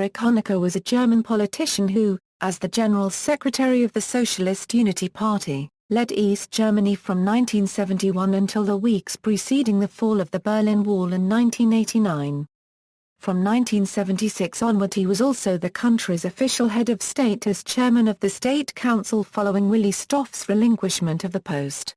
Erich Honecker was a German politician who, as the General Secretary of the Socialist Unity Party, led East Germany from 1971 until the weeks preceding the fall of the Berlin Wall in 1989. From 1976 onward he was also the country's official head of state as chairman of the State Council following Willi Stoph's relinquishment of the post.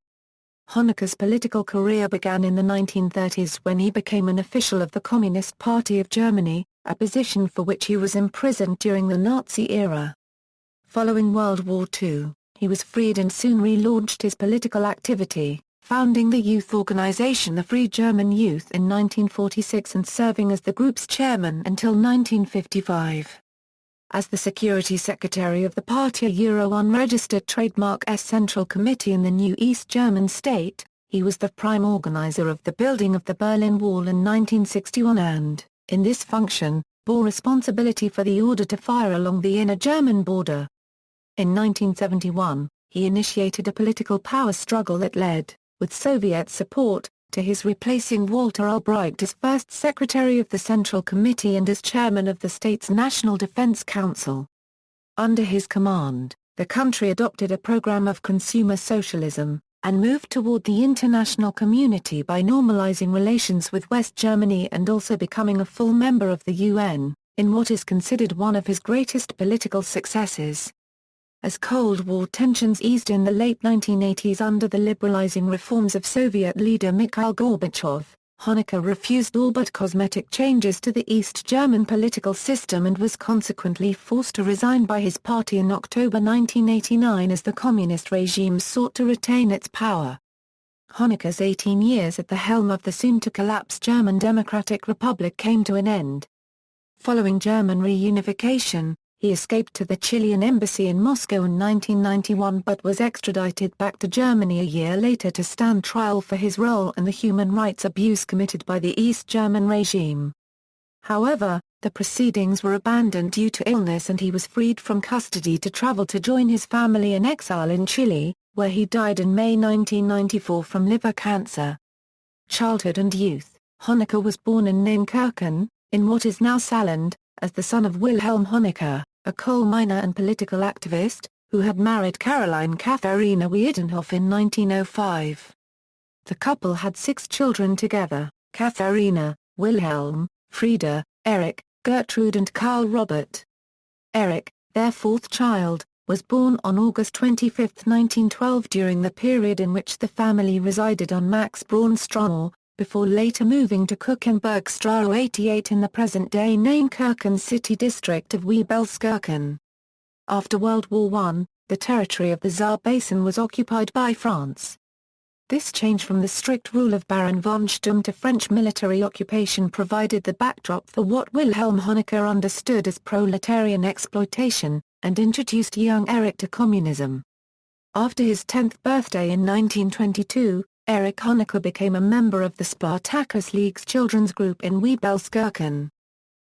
Honecker's political career began in the 1930s when he became an official of the Communist Party of Germany, a position for which he was imprisoned during the Nazi era. Following World War II, he was freed and soon relaunched his political activity, founding the youth organization the Free German Youth in 1946 and serving as the group's chairman until 1955. As the Security Secretary of the Party Unregistered Trademark S Central Committee in the new East German state, he was the prime organizer of the building of the Berlin Wall in 1961 and, in this function, bore responsibility for the order to fire along the inner German border. In 1971, he initiated a political power struggle that led, with Soviet support, to his replacing Walter Ulbricht as first Secretary of the Central Committee and as Chairman of the state's National Defense Council. Under his command, the country adopted a program of consumer socialism, and moved toward the international community by normalizing relations with West Germany and also becoming a full member of the UN, in what is considered one of his greatest political successes. As Cold War tensions eased in the late 1980s under the liberalizing reforms of Soviet leader Mikhail Gorbachev, Honecker refused all but cosmetic changes to the East German political system and was consequently forced to resign by his party in October 1989 as the communist regime sought to retain its power. Honecker's 18 years at the helm of the soon-to-collapse German Democratic Republic came to an end. Following German reunification, he escaped to the Chilean embassy in Moscow in 1991 but was extradited back to Germany a year later to stand trial for his role in the human rights abuse committed by the East German regime. However, the proceedings were abandoned due to illness and he was freed from custody to travel to join his family in exile in Chile, where he died in May 1994 from liver cancer. Childhood and youth: Honecker was born in Nijmegen, in what is now Saarland, as the son of Wilhelm Honecker, a coal miner and political activist, who had married Caroline Katharina Wiedenhoff in 1905. The couple had 6 children together: Katharina, Wilhelm, Frieda, Erich, Gertrude and Karl Robert. Erich, their 4th child, was born on August 25, 1912 during the period in which the family resided on Max Braunstraße, before later moving to Kuchenbergstraße 88 in the present-day Nijmegen city district of Wiebelskirchen. After World War I, the territory of the Saar Basin was occupied by France. This change from the strict rule of Baron von Stumm to French military occupation provided the backdrop for what Wilhelm Honecker understood as proletarian exploitation, and introduced young Erich to communism. After his 10th birthday in 1922, Erich Honecker became a member of the Spartacus League's children's group in Wiebelskirchen.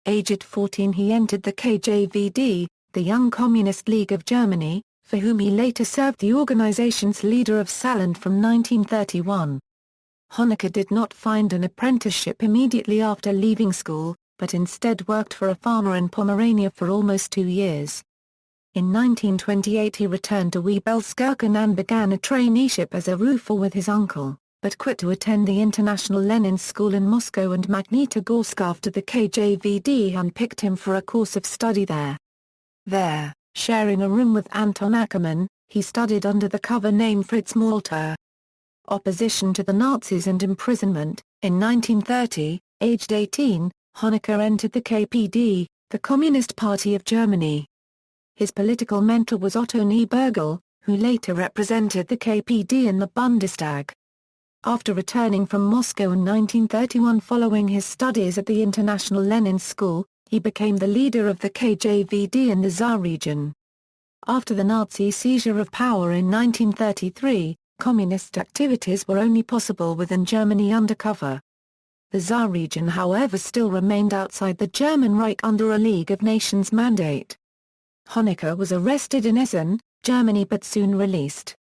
Aged 14 he entered the KJVD, the Young Communist League of Germany, for whom he later served the organization's leader of Saarland from 1931. Honecker did not find an apprenticeship immediately after leaving school, but instead worked for a farmer in Pomerania for almost 2 years. In 1928 he returned to Wiebelskirchen and began a traineeship as a roofer with his uncle, but quit to attend the International Lenin School in Moscow and Magnitogorsk after the KJVD handpicked him for a course of study there. There, sharing a room with Anton Ackermann, he studied under the cover name Fritz Malter. Opposition to the Nazis and imprisonment: in 1930, aged 18, Honecker entered the KPD, the Communist Party of Germany. His political mentor was Otto Niebergel, who later represented the KPD in the Bundestag. After returning from Moscow in 1931 following his studies at the International Lenin School, he became the leader of the KJVD in the Saar region. After the Nazi seizure of power in 1933, communist activities were only possible within Germany undercover. The Saar region however still remained outside the German Reich under a League of Nations mandate. Honecker was arrested in Essen, Germany but soon released.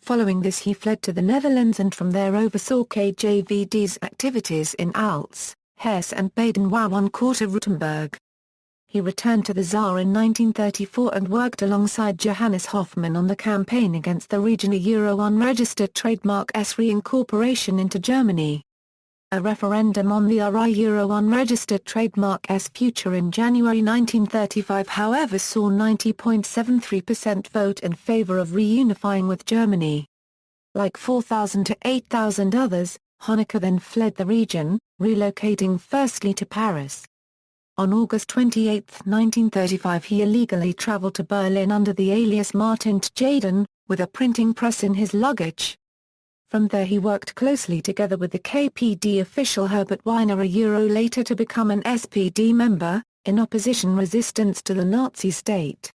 Following this he fled to the Netherlands and from there oversaw KJVD's activities in Alts, Hesse and Baden-Württemberg. he returned to the Tsar in 1934 and worked alongside Johannes Hoffmann on the campaign against the region unregistered trademark S reincorporation into Germany. A referendum on the unregistered trademark S future in January 1935 however saw 90.73% vote in favor of reunifying with Germany. Like 4,000 to 8,000 others, Honecker then fled the region, relocating firstly to Paris. On August 28, 1935 he illegally traveled to Berlin under the alias Martin Tjaden, with a printing press in his luggage. From there he worked closely together with the KPD official Herbert Wiener later to become an SPD member, in opposition resistance to the Nazi state.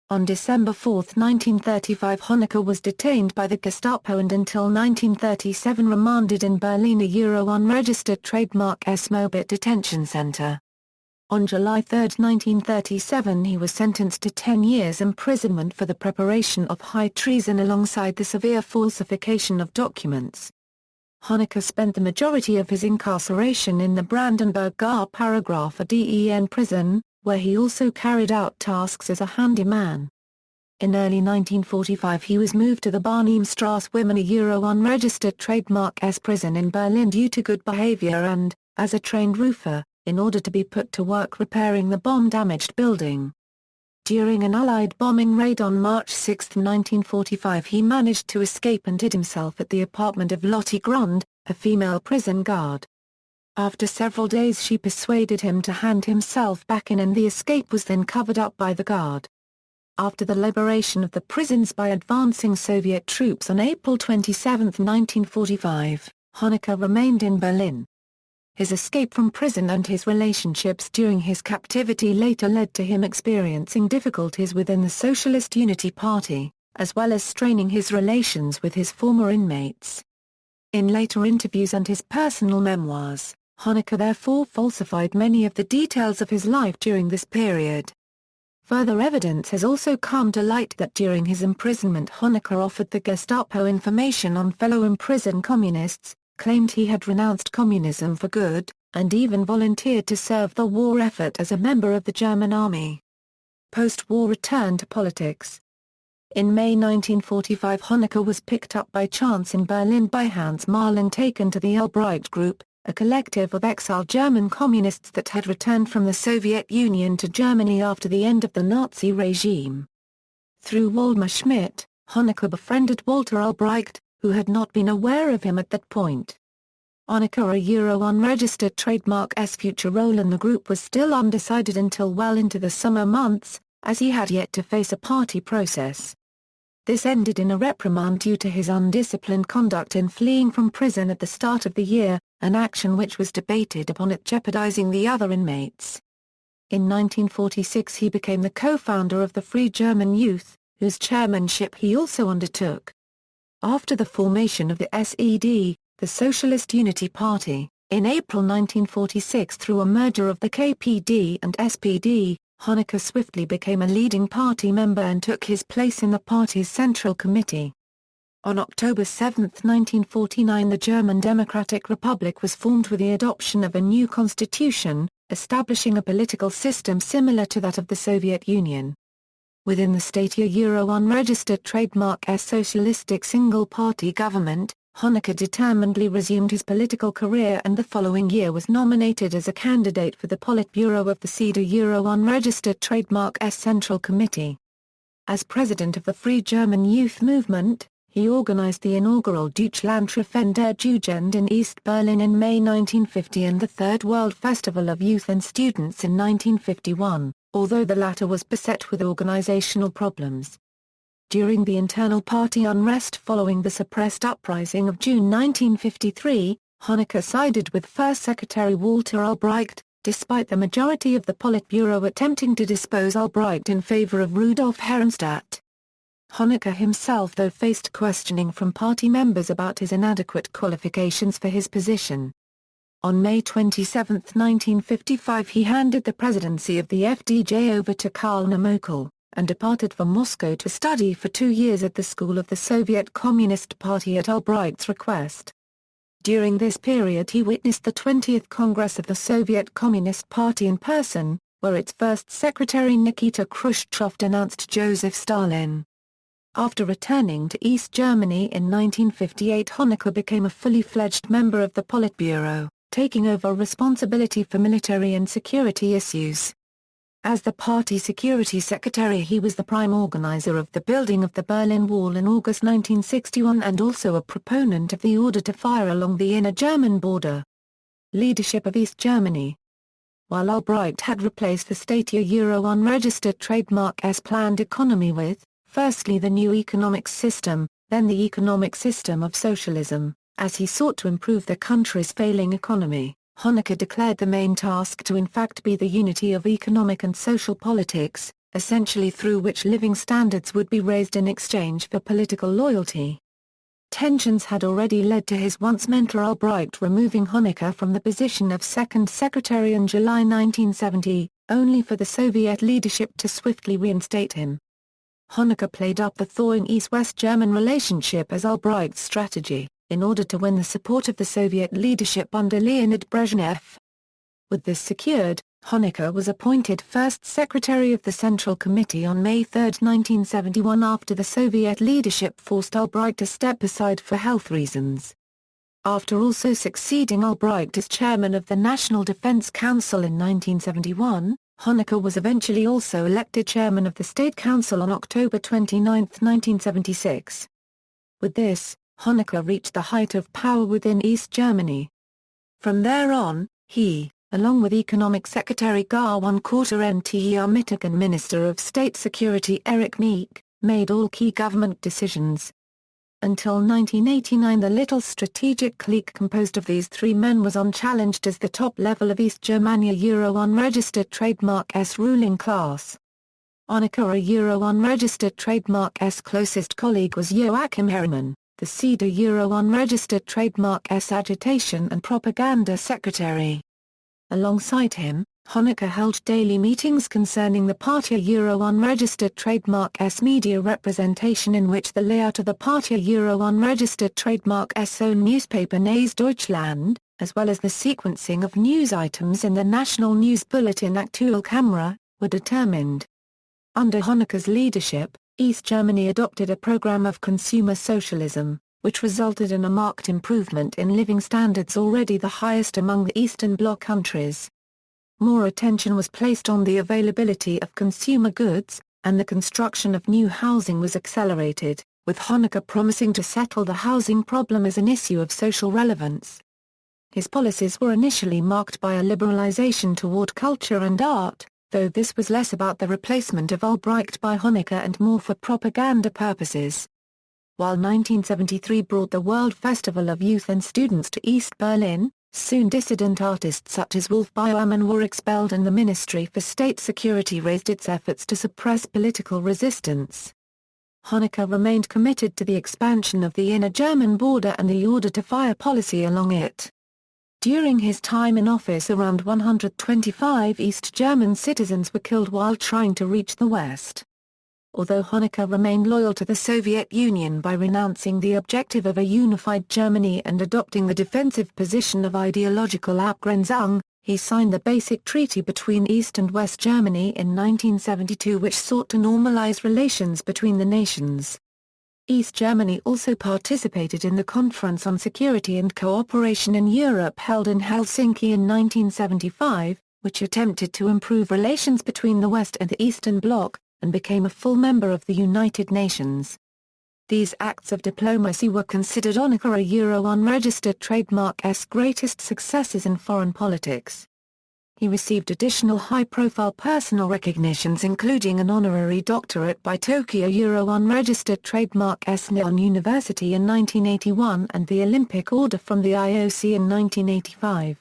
On December 4, 1935 Honecker was detained by the Gestapo and until 1937 remanded in Berlin unregistered trademark S Mobit detention center. On July 3, 1937 he was sentenced to 10 years imprisonment for the preparation of high treason alongside the severe falsification of documents. Honecker spent the majority of his incarceration in the Brandenburg Gare Den prison, where he also carried out tasks as a handyman. In early 1945 he was moved to the Barnimstrasse Women unregistered trademark S prison in Berlin due to good behavior and, as a trained roofer, in order to be put to work repairing the bomb-damaged building. During an Allied bombing raid on March 6, 1945 he managed to escape and hid himself at the apartment of Lotte Grund, a female prison guard. After several days she persuaded him to hand himself back in and the escape was then covered up by the guard. After the liberation of the prisons by advancing Soviet troops on April 27, 1945, Honecker remained in Berlin. His escape from prison and his relationships during his captivity later led to him experiencing difficulties within the Socialist Unity Party, as well as straining his relations with his former inmates. In later interviews and his personal memoirs, Honecker therefore falsified many of the details of his life during this period. Further evidence has also come to light that during his imprisonment Honecker offered the Gestapo information on fellow imprisoned communists, claimed he had renounced communism for good, and even volunteered to serve the war effort as a member of the German army. Post-war return to politics. In May 1945 Honecker was picked up by chance in Berlin by Hans Mahl and taken to the Albrecht Group, a collective of exiled German communists that had returned from the Soviet Union to Germany after the end of the Nazi regime. Through Waldemar Schmidt, Honecker befriended Walter Albrecht, who had not been aware of him at that point. Honecker unregistered trademark S future role in the group was still undecided until well into the summer months, as he had yet to face a party process. This ended in a reprimand due to his undisciplined conduct in fleeing from prison at the start of the year, an action which was debated upon it jeopardizing the other inmates. In 1946 he became the co-founder of the Free German Youth, whose chairmanship he also undertook. After the formation of the SED, the Socialist Unity Party, in April 1946 through a merger of the KPD and SPD, Honecker swiftly became a leading party member and took his place in the party's Central Committee. On October 7, 1949 the German Democratic Republic was formed with the adoption of a new constitution, establishing a political system similar to that of the Soviet Union. Within the state unregistered trademark S socialistic single-party government, Honecker determinedly resumed his political career and the following year was nominated as a candidate for the Politburo of the CDU unregistered trademark S Central Committee. As president of the Free German Youth Movement, he organized the inaugural Deutschlandtreffen der Jugend in East Berlin in May 1950 and the Third World Festival of Youth and Students in 1951. Although the latter was beset with organizational problems. During the internal party unrest following the suppressed uprising of June 1953, Honecker sided with First Secretary Walter Albrecht, despite the majority of the Politburo attempting to dispose Albrecht in favor of Rudolf Herrnstadt. Honecker himself though faced questioning from party members about his inadequate qualifications for his position. On May 27, 1955 he handed the presidency of the FDJ over to Karl Nemokel, and departed for Moscow to study for 2 years at the school of the Soviet Communist Party at Albrecht's request. During this period he witnessed the 20th Congress of the Soviet Communist Party in person, where its first secretary Nikita Khrushchev denounced Joseph Stalin. After returning to East Germany in 1958, Honecker became a fully fledged member of the Politburo, taking over responsibility for military and security issues. As the party security secretary, he was the prime organizer of the building of the Berlin Wall in August 1961 and also a proponent of the order to fire along the inner German border. Leadership of East Germany. While Albrecht had replaced the state Euro unregistered trademark planned economy with, firstly the new economic system, then the economic system of socialism, as he sought to improve the country's failing economy, Honecker declared the main task to in fact be the unity of economic and social politics, essentially through which living standards would be raised in exchange for political loyalty. Tensions had already led to his once mentor Albrecht removing Honecker from the position of second secretary in July 1970, only for the Soviet leadership to swiftly reinstate him. Honecker played up the thawing East-West German relationship as Albrecht's strategy, in order to win the support of the Soviet leadership under Leonid Brezhnev. With this secured, Honecker was appointed first secretary of the Central Committee on May 3, 1971, after the Soviet leadership forced Albrecht to step aside for health reasons. After also succeeding Albrecht as chairman of the National Defense Council in 1971, Honecker was eventually also elected chairman of the State Council on October 29, 1976. With this, Honecker reached the height of power within East Germany. From there on, he, along with Economic Secretary Garwan Korter and Minister of State Security Erich Honecker, made all key government decisions. Until 1989, the little strategic clique composed of these three men was unchallenged as the top level of East Germania Euro unregistered trademark ruling class. Honecker Euro unregistered trademark closest colleague was Joachim Herrmann, the CDU Euro unregistered trademark agitation and propaganda secretary. Alongside him, Honecker held daily meetings concerning the party Euro unregistered trademark media representation, in which the layout of the party Euro unregistered trademark own newspaper Neues Deutschland, as well as the sequencing of news items in the national news bulletin Aktuelle Kamera, were determined. Under Honecker's leadership, East Germany adopted a program of consumer socialism, which resulted in a marked improvement in living standards already the highest among the Eastern Bloc countries. More attention was placed on the availability of consumer goods, and the construction of new housing was accelerated, with Honecker promising to settle the housing problem as an issue of social relevance. His policies were initially marked by a liberalization toward culture and art, though this was less about the replacement of Albrecht by Honecker and more for propaganda purposes. While 1973 brought the World Festival of Youth and Students to East Berlin, soon dissident artists such as Wolf Biermann were expelled and the Ministry for State Security raised its efforts to suppress political resistance. Honecker remained committed to the expansion of the inner German border and the order-to-fire policy along it. During his time in office, around 125 East German citizens were killed while trying to reach the West. Although Honecker remained loyal to the Soviet Union by renouncing the objective of a unified Germany and adopting the defensive position of ideological Abgrenzung, he signed the Basic Treaty between East and West Germany in 1972, which sought to normalize relations between the nations. East Germany also participated in the Conference on Security and Cooperation in Europe held in Helsinki in 1975, which attempted to improve relations between the West and the Eastern Bloc, and became a full member of the United Nations. These acts of diplomacy were considered Honecker Euro unregistered trademark's greatest successes in foreign politics. He received additional high-profile personal recognitions, including an honorary doctorate by Tokyo Euro unregistered trademark's Nihon University in 1981 and the Olympic Order from the IOC in 1985.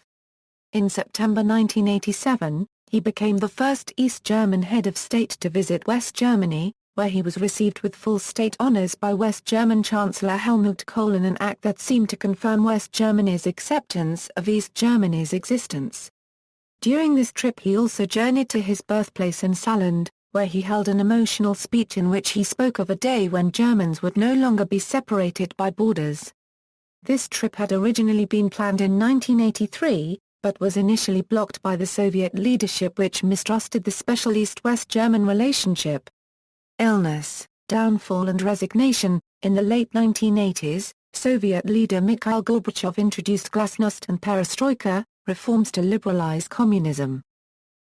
In September 1987, he became the first East German head of state to visit West Germany, where he was received with full state honors by West German Chancellor Helmut Kohl in an act that seemed to confirm West Germany's acceptance of East Germany's existence. During this trip he also journeyed to his birthplace in Saarland, where he held an emotional speech in which he spoke of a day when Germans would no longer be separated by borders. This trip had originally been planned in 1983, but was initially blocked by the Soviet leadership, which mistrusted the special East-West German relationship. Illness, downfall and resignation. In the late 1980s, Soviet leader Mikhail Gorbachev introduced glasnost and perestroika, reforms to liberalize communism.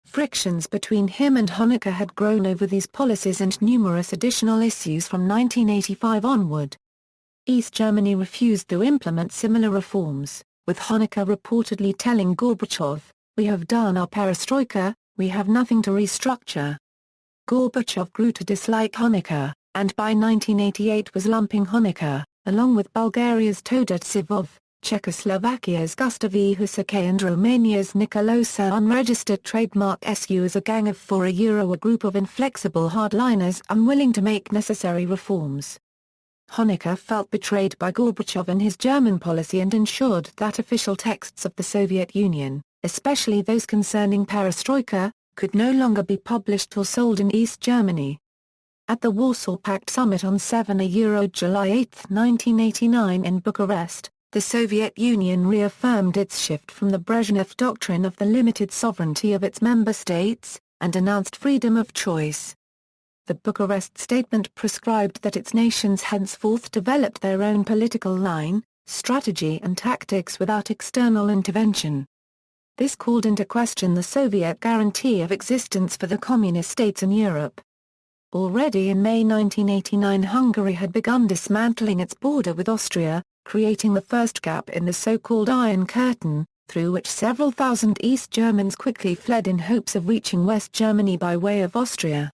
Frictions between him and Honecker had grown over these policies and numerous additional issues from 1985 onward. East Germany refused to implement similar reforms, with Honecker reportedly telling Gorbachev, "We have done our perestroika, we have nothing to restructure." Gorbachev grew to dislike Honecker, and by 1988 was lumping Honecker, along with Bulgaria's Todor Sivov, Czechoslovakia's Gustav E. Husake and Romania's Nicolae unregistered trademark SU as a gang of four, a group of inflexible hardliners unwilling to make necessary reforms. Honecker felt betrayed by Gorbachev in his German policy and ensured that official texts of the Soviet Union, especially those concerning perestroika, could no longer be published or sold in East Germany. At the Warsaw Pact Summit on July 8, 1989 in Bucharest, the Soviet Union reaffirmed its shift from the Brezhnev doctrine of the limited sovereignty of its member states, and announced freedom of choice. The Bucharest statement prescribed that its nations henceforth developed their own political line, strategy and tactics without external intervention. This called into question the Soviet guarantee of existence for the communist states in Europe. Already in May 1989 Hungary had begun dismantling its border with Austria, creating the first gap in the so-called Iron Curtain, through which several thousand East Germans quickly fled in hopes of reaching West Germany by way of Austria.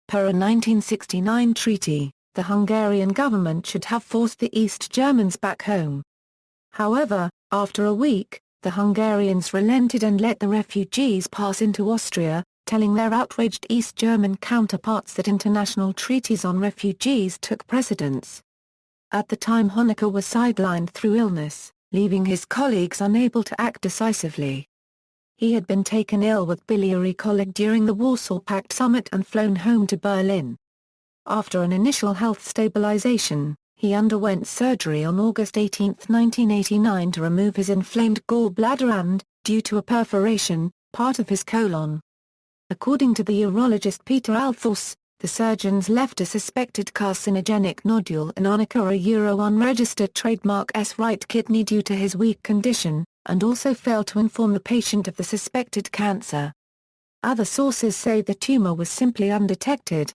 Per a 1969 treaty, the Hungarian government should have forced the East Germans back home. However, after a week, the Hungarians relented and let the refugees pass into Austria, telling their outraged East German counterparts that international treaties on refugees took precedence. At the time Honecker was sidelined through illness, leaving his colleagues unable to act decisively. He had been taken ill with biliary colic during the Warsaw Pact Summit and flown home to Berlin. After an initial health stabilization, he underwent surgery on August 18, 1989 to remove his inflamed gallbladder and, due to a perforation, part of his colon. According to the urologist Peter Althus, the surgeons left a suspected carcinogenic nodule in Honecker unregistered trademark S right kidney due to his weak condition, and also failed to inform the patient of the suspected cancer. Other sources say the tumor was simply undetected.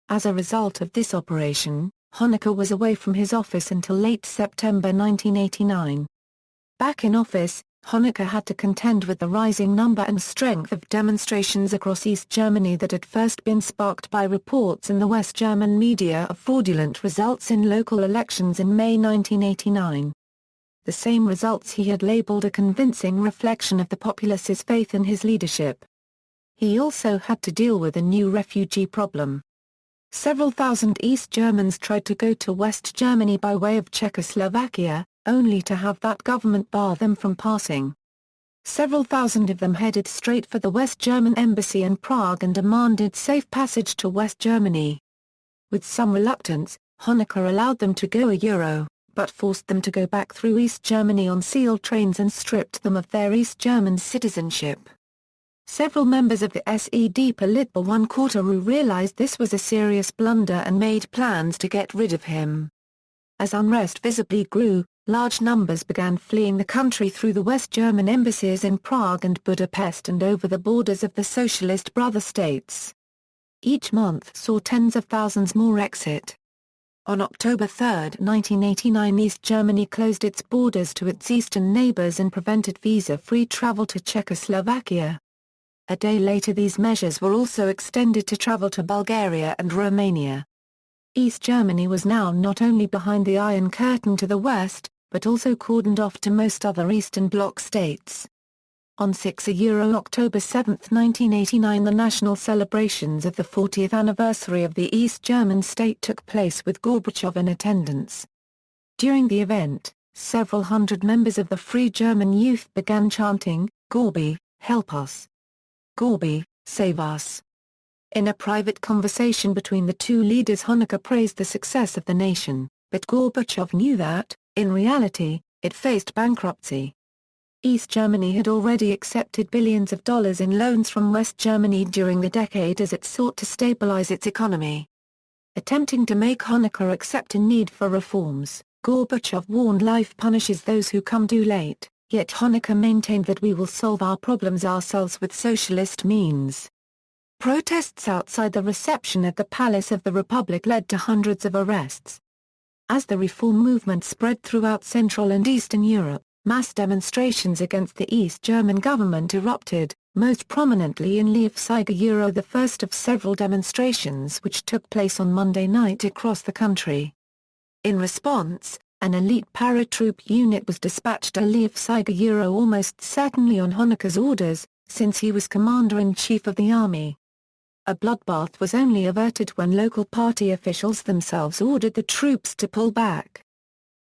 As a result of this operation, Honecker was away from his office until late September 1989. Back in office, Honecker had to contend with the rising number and strength of demonstrations across East Germany that had first been sparked by reports in the West German media of fraudulent results in local elections in May 1989. The same results he had labeled a convincing reflection of the populace's faith in his leadership. He also had to deal with a new refugee problem. Several thousand East Germans tried to go to West Germany by way of Czechoslovakia, only to have that government bar them from passing. Several thousand of them headed straight for the West German embassy in Prague and demanded safe passage to West Germany. With some reluctance, Honecker allowed them to go but forced them to go back through East Germany on sealed trains and stripped them of their East German citizenship. Several members of the SED Politburo Quarteru realized this was a serious blunder and made plans to get rid of him. As unrest visibly grew, large numbers began fleeing the country through the West German embassies in Prague and Budapest and over the borders of the Socialist brother states. Each month saw tens of thousands more exit. On October 3, 1989, East Germany closed its borders to its eastern neighbors and prevented visa-free travel to Czechoslovakia. A day later these measures were also extended to travel to Bulgaria and Romania. East Germany was now not only behind the Iron Curtain to the west, but also cordoned off to most other Eastern Bloc states. On October 7, 1989, the national celebrations of the 40th anniversary of the East German state took place with Gorbachev in attendance. During the event, several hundred members of the Free German Youth began chanting, "Gorby, help us! Gorby, save us!" In a private conversation between the two leaders, Honecker praised the success of the nation, but Gorbachev knew that, in reality, it faced bankruptcy. East Germany had already accepted billions of dollars in loans from West Germany during the decade as it sought to stabilize its economy. Attempting to make Honecker accept a need for reforms, Gorbachev warned life punishes those who come too late, yet Honecker maintained that we will solve our problems ourselves with socialist means. Protests outside the reception at the Palace of the Republic led to hundreds of arrests. As the reform movement spread throughout Central and Eastern Europe, mass demonstrations against the East German government erupted, most prominently in ๊ɛːɪç, the first of several demonstrations which took place on Monday night across the country. In response, an elite paratroop unit was dispatched to ๊ɛːɪç almost certainly on Honecker's orders, since he was commander-in-chief of the army. A bloodbath was only averted when local party officials themselves ordered the troops to pull back.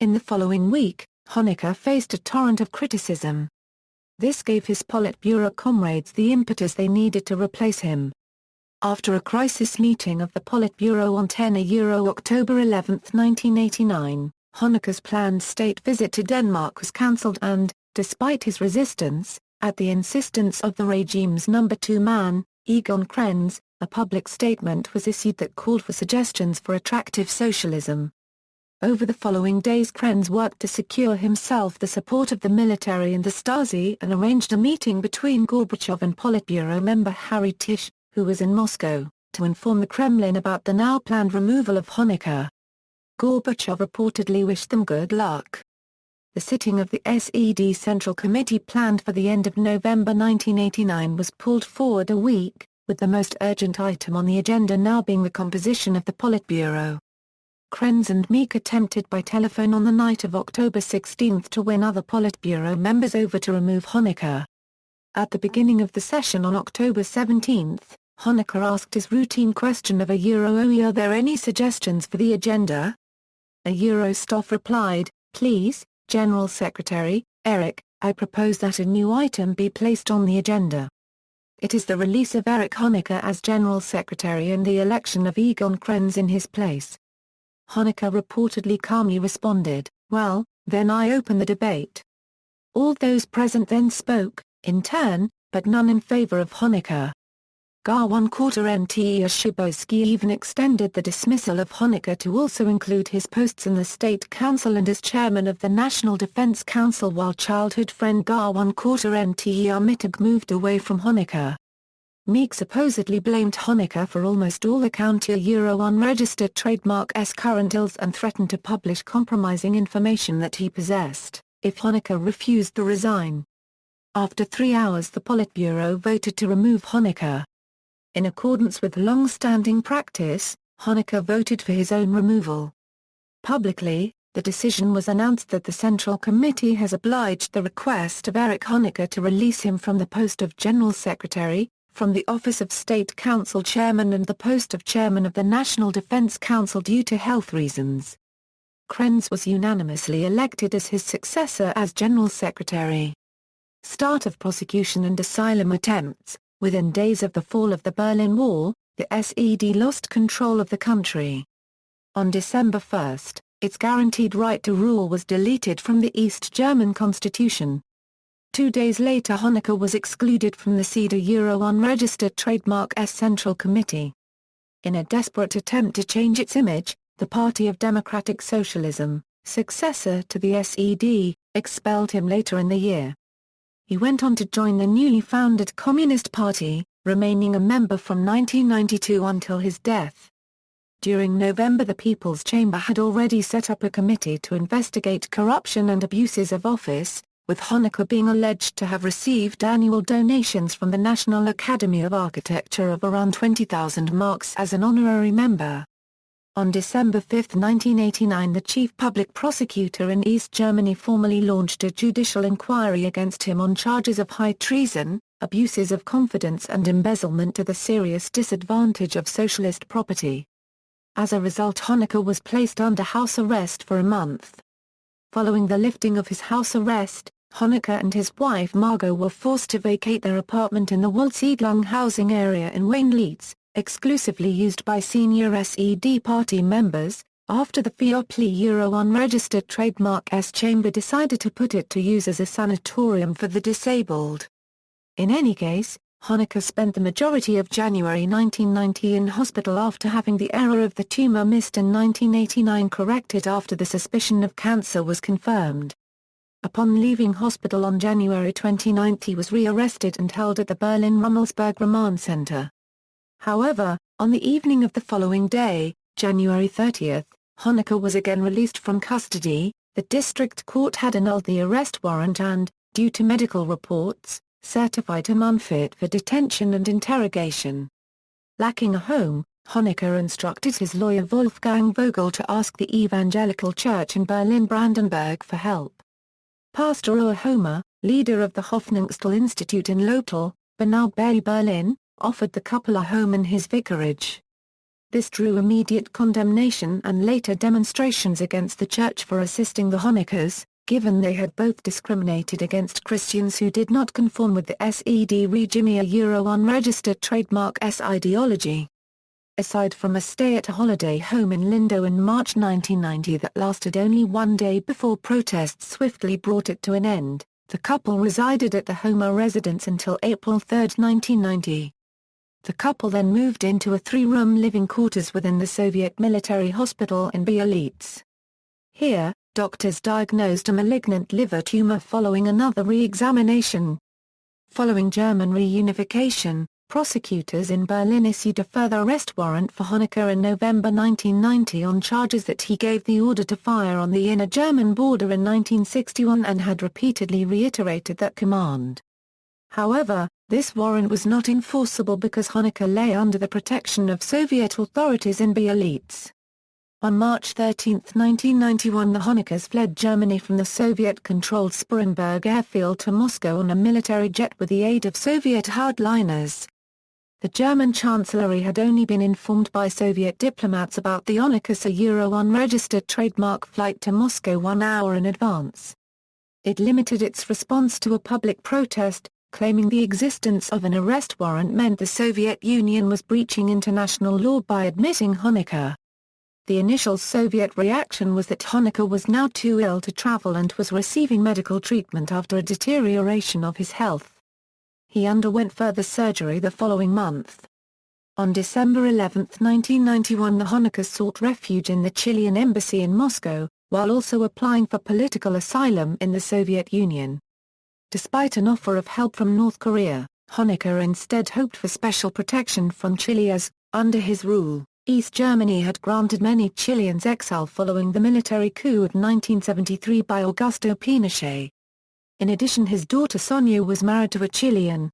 In the following week, Honecker faced a torrent of criticism. This gave his Politburo comrades the impetus they needed to replace him. After a crisis meeting of the Politburo on 10 October 11, 1989, Honecker's planned state visit to Denmark was cancelled and, despite his resistance, at the insistence of the regime's number 2 man, Egon Krenz, a public statement was issued that called for suggestions for attractive socialism. Over the following days Krenz worked to secure himself the support of the military and the Stasi and arranged a meeting between Gorbachev and Politburo member Harry Tisch, who was in Moscow, to inform the Kremlin about the now-planned removal of Honecker. Gorbachev reportedly wished them good luck. The sitting of the SED Central Committee planned for the end of November 1989 was pulled forward a week, with the most urgent item on the agenda now being the composition of the Politburo. Krenz and Meek attempted by telephone on the night of October 16 to win other Politburo members over to remove Honecker. At the beginning of the session on October 17, Honecker asked his routine question of are there any suggestions for the agenda? Stoph replied, "Please, General Secretary, Erich, I propose that a new item be placed on the agenda. It is the release of Erich Honecker as General Secretary and the election of Egon Krenz in his place." Honecker reportedly calmly responded, "Well, then I open the debate." All those present then spoke, in turn, but none in favor of Honecker. ๊_Nt Szyboski even extended the dismissal of Honecker to also include his posts in the State Council and as chairman of the National Defense Council, while childhood friend ๊_Nt Armitage moved away from Honecker. Meek supposedly blamed Honecker for almost all the counter-unregistered trademark's current ills and threatened to publish compromising information that he possessed, if Honecker refused to resign. After 3 hours the Politburo voted to remove Honecker. In accordance with long-standing practice, Honecker voted for his own removal. Publicly, the decision was announced that the Central Committee has obliged the request of Erich Honecker to release him from the post of General Secretary, from the office of State Council Chairman and the post of Chairman of the National Defense Council due to health reasons. Krenz was unanimously elected as his successor as General Secretary. Start of prosecution and asylum attempts. Within days of the fall of the Berlin Wall, the SED lost control of the country. On December 1, its guaranteed right to rule was deleted from the East German constitution. 2 days later Honecker was excluded from the unregistered trademark's Central Committee. In a desperate attempt to change its image, the Party of Democratic Socialism, successor to the SED, expelled him later in the year. He went on to join the newly founded Communist Party, remaining a member from 1992 until his death. During November the People's Chamber had already set up a committee to investigate corruption and abuses of office, with Honecker being alleged to have received annual donations from the National Academy of Architecture of around 20,000 marks as an honorary member. On December 5, 1989 the chief public prosecutor in East Germany formally launched a judicial inquiry against him on charges of high treason, abuses of confidence and embezzlement to the serious disadvantage of socialist property. As a result Honecker was placed under house arrest for a month. Following the lifting of his house arrest, Honecker and his wife Margot were forced to vacate their apartment in the Waldsiedlung housing area in Wien-Lietz, exclusively used by senior SED party members, After the Fiopli Euro unregistered trademark Chamber decided to put it to use as a sanatorium for the disabled. In any case, Honecker spent the majority of January 1990 in hospital after having the error of the tumor missed in 1989 corrected after the suspicion of cancer was confirmed. Upon leaving hospital on January 29 he was re-arrested and held at the Berlin Rummelsburg Remand Center. However, on the evening of the following day, January 30, Honecker was again released from custody. The district court had annulled the arrest warrant and, due to medical reports, certified him unfit for detention and interrogation. Lacking a home, Honecker instructed his lawyer Wolfgang Vogel to ask the Evangelical Church in Berlin-Brandenburg for help. Pastor Erich Honecker, leader of the ʻhɔnɛkᐄ Institute in Lothal, Bernau Bay, Berlin, offered the couple a home in his vicarage. This drew immediate condemnation and later demonstrations against the church for assisting the Honeckers, given they had both discriminated against Christians who did not conform with the SED regime Euro unregistered trademark S ideology. Aside from a stay at a holiday home in Lindau in March 1990 that lasted only one day before protests swiftly brought it to an end, the couple resided at the Homer residence until April 3, 1990. The couple then moved into a three-room living quarters within the Soviet military hospital in ʻeːʁɪç. Here, doctors diagnosed a malignant liver tumor following another re-examination. Following German reunification, prosecutors in Berlin issued a further arrest warrant for Honecker in November 1990 on charges that he gave the order to fire on the inner German border in 1961 and had repeatedly reiterated that command. However, this warrant was not enforceable because Honecker lay under the protection of Soviet authorities in ʻeːʁɪç. On March 13, 1991 the Honeckers fled Germany from the Soviet-controlled Sporenburg airfield to Moscow on a military jet with the aid of Soviet hardliners. The German Chancellery had only been informed by Soviet diplomats about the Honeckers' Euro unregistered trademark flight to Moscow 1 hour in advance. It limited its response to a public protest, claiming the existence of an arrest warrant meant the Soviet Union was breaching international law by admitting Honecker. The initial Soviet reaction was that Honecker was now too ill to travel and was receiving medical treatment after a deterioration of his health. He underwent further surgery the following month. On December 11, 1991 the Honeckers sought refuge in the Chilean embassy in Moscow, while also applying for political asylum in the Soviet Union. Despite an offer of help from North Korea, Honecker instead hoped for special protection from Chile as, under his rule, East Germany had granted many Chileans exile following the military coup of 1973 by Augusto Pinochet. In addition, his daughter Sonia was married to a Chilean.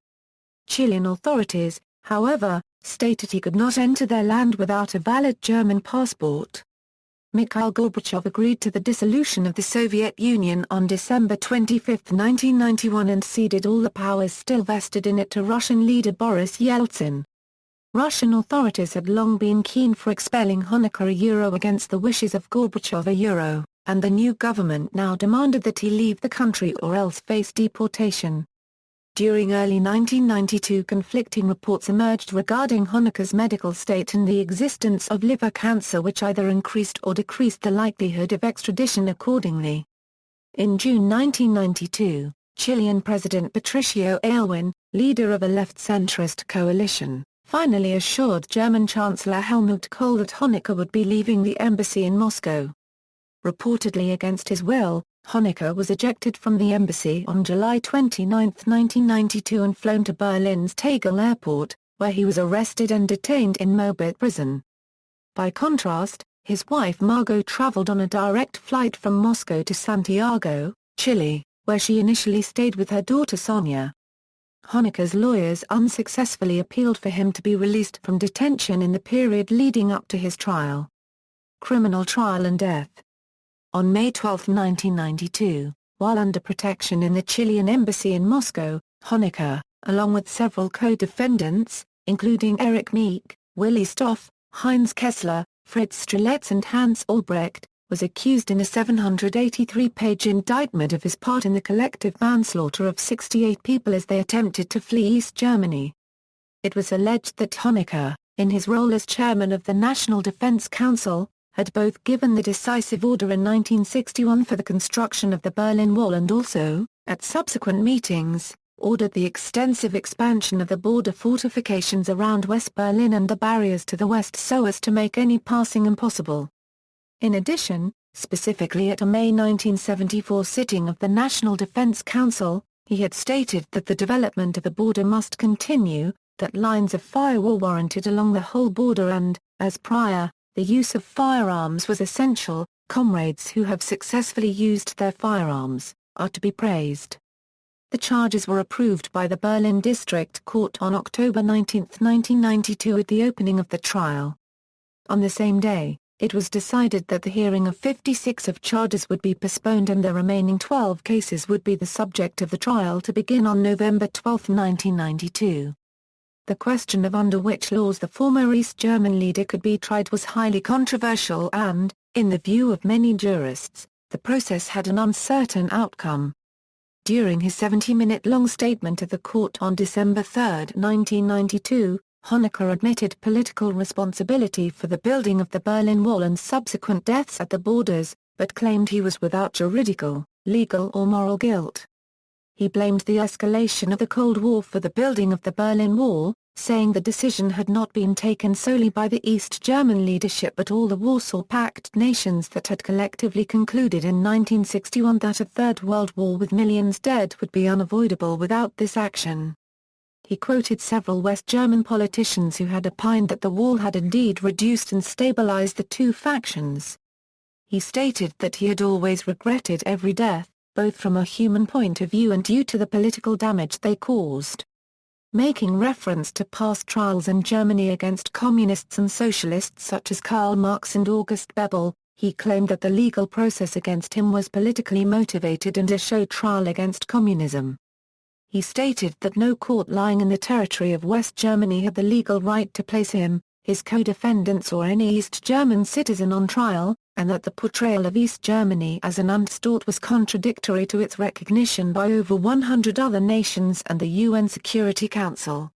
Chilean authorities, however, stated he could not enter their land without a valid German passport. Mikhail Gorbachev agreed to the dissolution of the Soviet Union on December 25, 1991 and ceded all the powers still vested in it to Russian leader Boris Yeltsin. Russian authorities had long been keen for expelling Honecker against the wishes of Gorbachev and the new government now demanded that he leave the country or else face deportation. During early 1992 conflicting reports emerged regarding Honecker's medical state and the existence of liver cancer which either increased or decreased the likelihood of extradition accordingly. In June 1992, Chilean President Patricio Aylwin, leader of a left-centrist coalition, finally assured German Chancellor Helmut Kohl that Honecker would be leaving the embassy in Moscow. Reportedly against his will, Honecker was ejected from the embassy on July 29, 1992 and flown to Berlin's Tegel Airport, where he was arrested and detained in Moabit prison. By contrast, his wife Margot traveled on a direct flight from Moscow to Santiago, Chile, where she initially stayed with her daughter Sonia. Honecker's lawyers unsuccessfully appealed for him to be released from detention in the period leading up to his trial. Criminal trial and death. On May 12, 1992, while under protection in the Chilean embassy in Moscow, Honecker, along with several co-defendants, including Erich Honecker, Willi Stoph, Heinz Kessler, Fritz Strelitz and Hans Albrecht, was accused in a 783-page indictment of his part in the collective manslaughter of 68 people as they attempted to flee East Germany. It was alleged that Honecker, in his role as chairman of the National Defense Council, had both given the decisive order in 1961 for the construction of the Berlin Wall and also, at subsequent meetings, ordered the extensive expansion of the border fortifications around West Berlin and the barriers to the west so as to make any passing impossible. In addition, specifically at a May 1974 sitting of the National Defense Council, he had stated that the development of the border must continue, that lines of fire were warranted along the whole border and, as prior, the use of firearms was essential. Comrades who have successfully used their firearms are to be praised. The charges were approved by the Berlin District Court on October 19, 1992 at the opening of the trial. On the same day, it was decided that the hearing of 56 of charges would be postponed and the remaining 12 cases would be the subject of the trial to begin on November 12, 1992. The question of under which laws the former East German leader could be tried was highly controversial and, in the view of many jurists, the process had an uncertain outcome. During his 70-minute-long statement at the court on December 3, 1992, Honecker admitted political responsibility for the building of the Berlin Wall and subsequent deaths at the borders, but claimed he was without juridical, legal or moral guilt. He blamed the escalation of the Cold War for the building of the Berlin Wall, saying the decision had not been taken solely by the East German leadership but all the Warsaw Pact nations that had collectively concluded in 1961 that a Third World War with millions dead would be unavoidable without this action. He quoted several West German politicians who had opined that the wall had indeed reduced and stabilized the two factions. He stated that he had always regretted every death, both from a human point of view and due to the political damage they caused. Making reference to past trials in Germany against communists and socialists such as Karl Marx and August Bebel, he claimed that the legal process against him was politically motivated and a show trial against communism. He stated that no court lying in the territory of West Germany had the legal right to place him, his co-defendants or any East German citizen on trial, and that the portrayal of East Germany as an Untitled was contradictory to its recognition by over 100 other nations and the UN Security Council.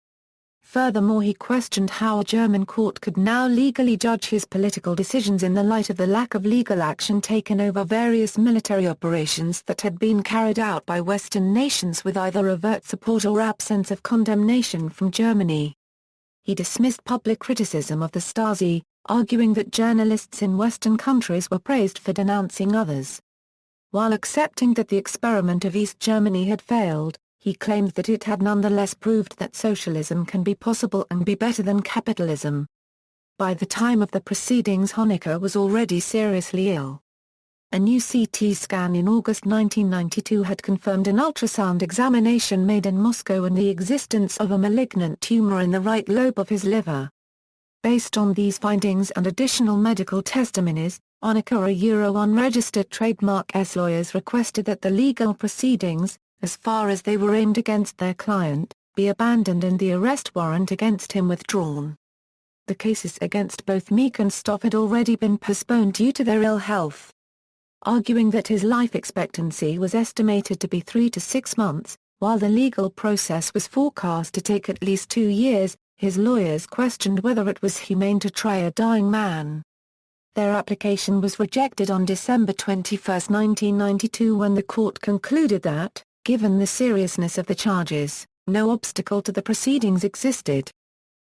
Furthermore, he questioned how a German court could now legally judge his political decisions in the light of the lack of legal action taken over various military operations that had been carried out by Western nations with either overt support or absence of condemnation from Germany. He dismissed public criticism of the Stasi, arguing that journalists in Western countries were praised for denouncing others. While accepting that the experiment of East Germany had failed, he claimed that it had nonetheless proved that socialism can be possible and be better than capitalism. By the time of the proceedings, Honecker was already seriously ill. A new CT scan in August 1992 had confirmed an ultrasound examination made in Moscow and the existence of a malignant tumor in the right lobe of his liver. Based on these findings and additional medical testimonies, Honecker unregistered trademark S lawyers requested that the legal proceedings, as far as they were aimed against their client, be abandoned and the arrest warrant against him withdrawn. The cases against both Meek and Stoph had already been postponed due to their ill health. Arguing that his life expectancy was estimated to be 3 to 6 months, while the legal process was forecast to take at least 2 years, his lawyers questioned whether it was humane to try a dying man. Their application was rejected on December 21, 1992 when the court concluded that, given the seriousness of the charges, no obstacle to the proceedings existed.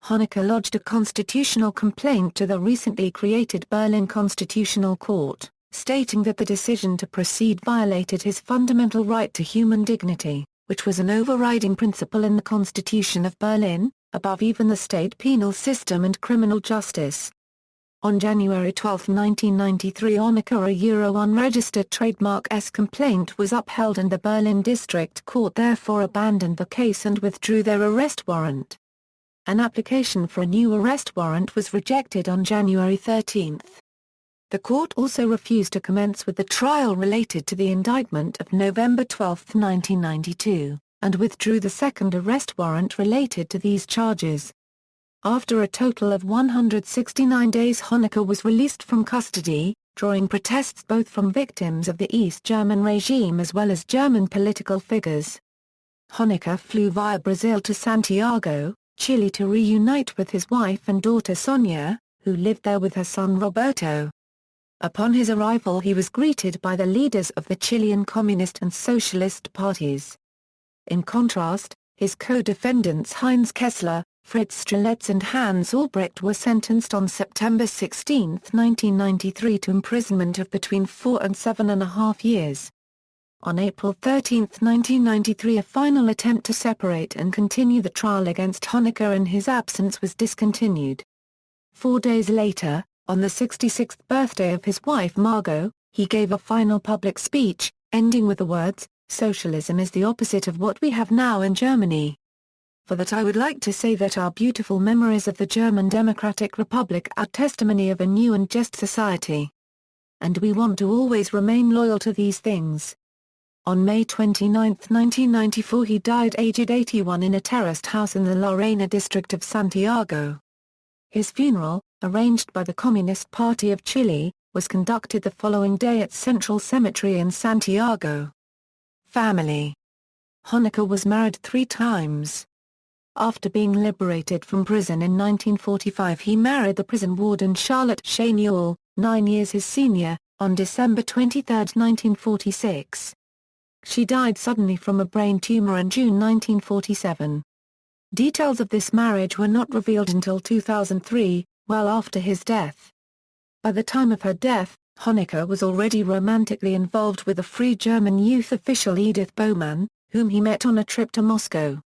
Honecker lodged a constitutional complaint to the recently created Berlin Constitutional Court, stating that the decision to proceed violated his fundamental right to human dignity, which was an overriding principle in the Constitution of Berlin, above even the state penal system and criminal justice. On January 12, 1993, Honecker unregistered trademark S complaint was upheld and the Berlin District Court therefore abandoned the case and withdrew their arrest warrant. An application for a new arrest warrant was rejected on January 13. The court also refused to commence with the trial related to the indictment of November 12, 1992, and withdrew the second arrest warrant related to these charges. After a total of 169 days, Honecker was released from custody, drawing protests both from victims of the East German regime as well as German political figures. Honecker flew via Brazil to Santiago, Chile to reunite with his wife and daughter Sonia, who lived there with her son Roberto. Upon his arrival he was greeted by the leaders of the Chilean Communist and Socialist parties. In contrast, his co-defendants Heinz Kessler, Fritz Strelitz and Hans Albrecht were sentenced on September 16, 1993 to imprisonment of between 4 and 7.5 years. On April 13, 1993 a final attempt to separate and continue the trial against Honecker in his absence was discontinued. 4 days later, on the 66th birthday of his wife Margot, he gave a final public speech, ending with the words, "Socialism is the opposite of what we have now in Germany. For that I would like to say that our beautiful memories of the German Democratic Republic are testimony of a new and just society. And we want to always remain loyal to these things." On May 29, 1994 he died aged 81 in a terraced house in the Lorena district of Santiago. His funeral, arranged by the Communist Party of Chile, was conducted the following day at Central Cemetery in Santiago. Family. Honecker was married 3 times. After being liberated from prison in 1945 he married the prison warden Charlotte Shane-Ewell, 9 years his senior, on December 23, 1946. She died suddenly from a brain tumor in June 1947. Details of this marriage were not revealed until 2003, well after his death. By the time of her death, Honecker was already romantically involved with a Free German youth official Edith Baumann, whom he met on a trip to Moscow.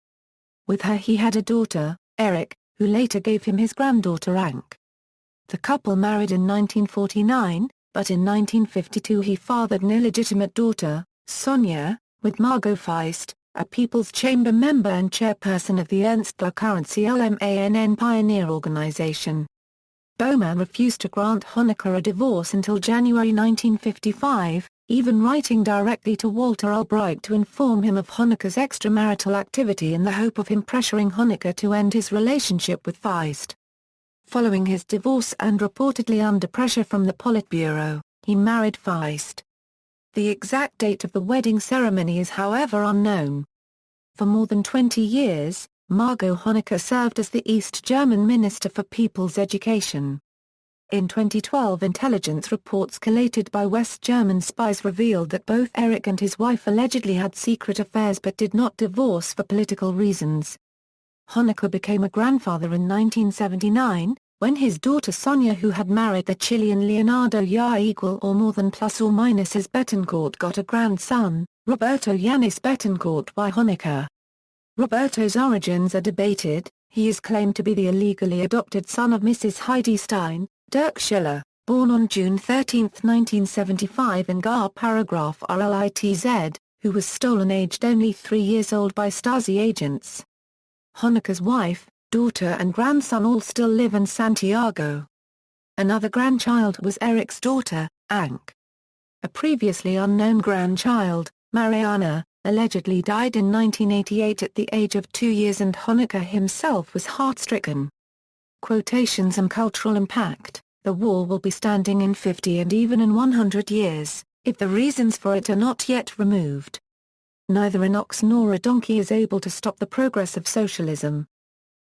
With her he had a daughter, Erich, who later gave him his granddaughter ÄhƆnɛkዀ. The couple married in 1949, but in 1952 he fathered an illegitimate daughter, Sonja, with Margot Feist, a People's Chamber member and chairperson of the Ernst LMANN pioneer organization. Baumann refused to grant Honecker a divorce until January 1955, even writing directly to Walter Ulbricht to inform him of Honecker's extramarital activity in the hope of him pressuring Honecker to end his relationship with Feist. Following his divorce and reportedly under pressure from the Politburo, he married Feist. The exact date of the wedding ceremony is however unknown. For more than 20 years, Margot Honecker served as the East German Minister for People's Education. In 2012 intelligence reports collated by West German spies revealed that both Erich and his wife allegedly had secret affairs but did not divorce for political reasons. Honecker became a grandfather in 1979, when his daughter Sonja, who had married the Chilean Leonardo Ya equal or more than plus or minus as Betancourt, got a grandson, Roberto Yanis Betancourt y Honecker. Roberto's origins are debated. He is claimed to be the illegally adopted son of Mrs. Heidi Stein, Dirk Schiller, born on June 13, 1975 in Gar paragraph RLITZ, who was stolen aged only 3 years old by Stasi agents. Honecker's wife, daughter and grandson all still live in Santiago. Another grandchild was Erich's daughter, ÄhÅnɛkː. A previously unknown grandchild, Mariana, allegedly died in 1988 at the age of 2 years and Honecker himself was heart-stricken. Quotations and cultural impact. The wall will be standing in 50 and even in 100 years, if the reasons for it are not yet removed. Neither an ox nor a donkey is able to stop the progress of socialism.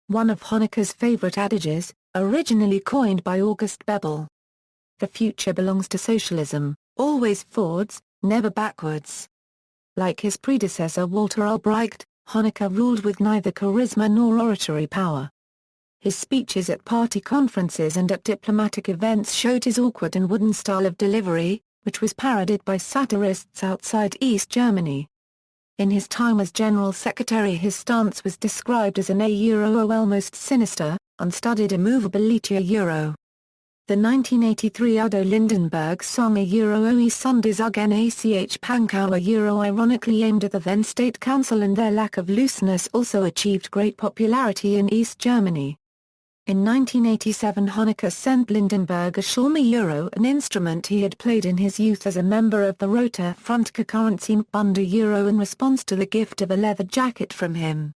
One of Honecker's favorite adages, originally coined by August Bebel. The future belongs to socialism, always forwards, never backwards. Like his predecessor Walter Ulbricht, Honecker ruled with neither charisma nor oratory power. His speeches at party conferences and at diplomatic events showed his awkward and wooden style of delivery, which was parodied by satirists outside East Germany. In his time as General Secretary his stance was described as an almost sinister, unstudied immovability euro. The 1983 Udo Lindenberg song oi Sundazug nach Pankow ironically aimed at the then State Council and their lack of looseness also achieved great popularity in East Germany. In 1987 Honecker sent Lindenberg a Schaume an instrument he had played in his youth as a member of the Roter Frontgekurrenteambunde in response to the gift of a leather jacket from him.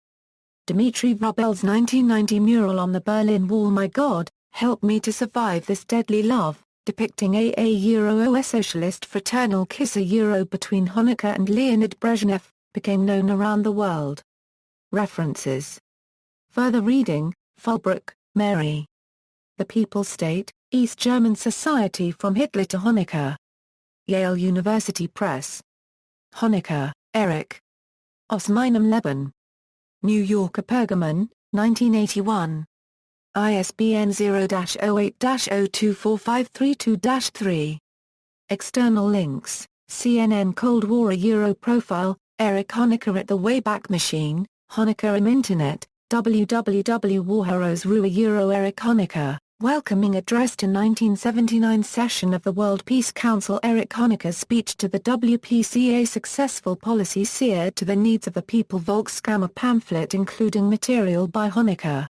Dmitry Vrubel's 1990 mural on the Berlin Wall My God, Help Me to Survive This Deadly Love, depicting a socialist fraternal kiss between Honecker and Leonid Brezhnev, became known around the world. References. Further reading, Fulbrook, Mary. The People State, East German Society from Hitler to Honecker. Yale University Press. Honecker, Erich. Aus meinem Leben. New Yorker Pergamon, 1981. ISBN 0-08-024532-3. External links, CNN Cold War Euro Profile, Erich Honecker at the Wayback Machine, Honecker im Internet, www.warheroes.ru Euro Erich Honecker, welcoming address to 1979 session of the World Peace Council. Erich Honecker's speech to the WPCA. Successful policy steered to the needs of the people. Volkskammer pamphlet including material by Honecker.